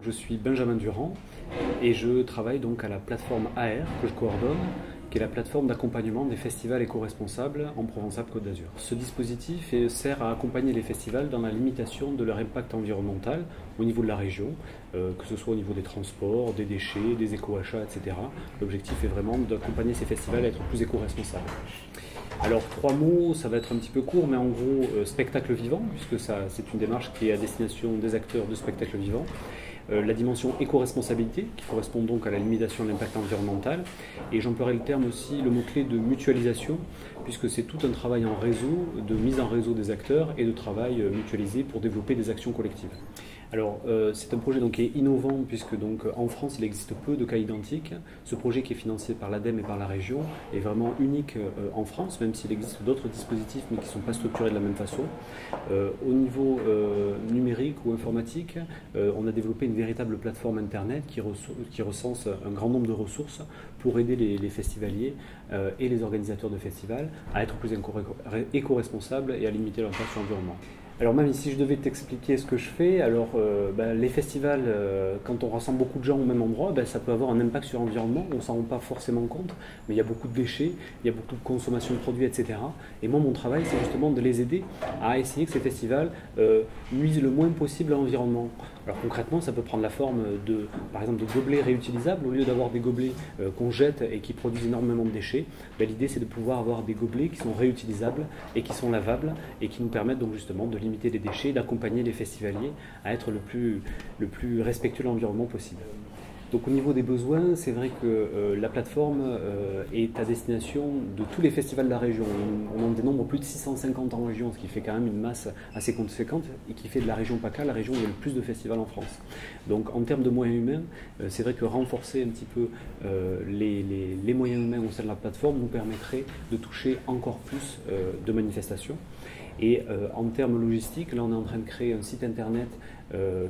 Je suis Benjamin Durand et je travaille donc à la plateforme AR que je coordonne, qui est la plateforme d'accompagnement des festivals éco-responsables en Provence-Alpes-Côte d'Azur. Ce dispositif sert à accompagner les festivals dans la limitation de leur impact environnemental au niveau de la région, que ce soit au niveau des transports, des déchets, des éco-achats, etc. L'objectif est vraiment d'accompagner ces festivals à être plus éco-responsables. Alors, 3 mots, ça va être un petit peu court, mais en gros, spectacle vivant, puisque c'est une démarche qui est à destination des acteurs de spectacle vivant. La dimension éco-responsabilité, qui correspond donc à la limitation de l'impact environnemental. Et j'emploierai le terme aussi, le mot-clé de mutualisation, puisque c'est tout un travail en réseau, de mise en réseau des acteurs et de travail mutualisé pour développer des actions collectives. Alors, c'est un projet donc, qui est innovant, puisque donc, en France, il existe peu de cas identiques. Ce projet qui est financé par l'ADEME et par la région est vraiment unique en France, même s'il existe d'autres dispositifs, mais qui ne sont pas structurés de la même façon. Au niveau numérique ou informatique, on a développé une véritable plateforme Internet qui recense un grand nombre de ressources pour aider les festivaliers et les organisateurs de festivals à être plus éco-responsables et à limiter l'impact sur l'environnement. Alors même si je devais t'expliquer ce que je fais, alors les festivals, quand on rassemble beaucoup de gens au même endroit, ça peut avoir un impact sur l'environnement, on ne s'en rend pas forcément compte, mais il y a beaucoup de déchets, il y a beaucoup de consommation de produits, etc. Et moi, mon travail, c'est justement de les aider à essayer que ces festivals nuisent le moins possible à l'environnement. Alors concrètement, ça peut prendre la forme par exemple, de gobelets réutilisables. Au lieu d'avoir des gobelets qu'on jette et qui produisent énormément de déchets, l'idée c'est de pouvoir avoir des gobelets qui sont réutilisables et qui sont lavables et qui nous permettent donc justement de limiter les déchets et d'accompagner les festivaliers à être le plus respectueux de l'environnement possible. Donc au niveau des besoins, c'est vrai que la plateforme est à destination de tous les festivals de la région. On en dénombre plus de 650 en région, ce qui fait quand même une masse assez conséquente et qui fait de la région PACA la région où il y a le plus de festivals en France. Donc en termes de moyens humains, c'est vrai que renforcer un petit peu les moyens humains au sein de la plateforme nous permettrait de toucher encore plus de manifestations. Et en termes logistiques, là on est en train de créer un site internet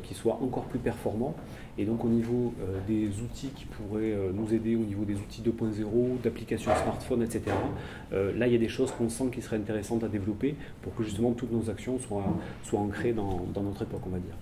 qui soit encore plus performant. Et donc au niveau des outils qui pourraient nous aider, au niveau des outils 2.0, d'applications smartphone, etc., là il y a des choses qu'on sent qui seraient intéressantes à développer pour que justement toutes nos actions soient ancrées dans notre époque, on va dire.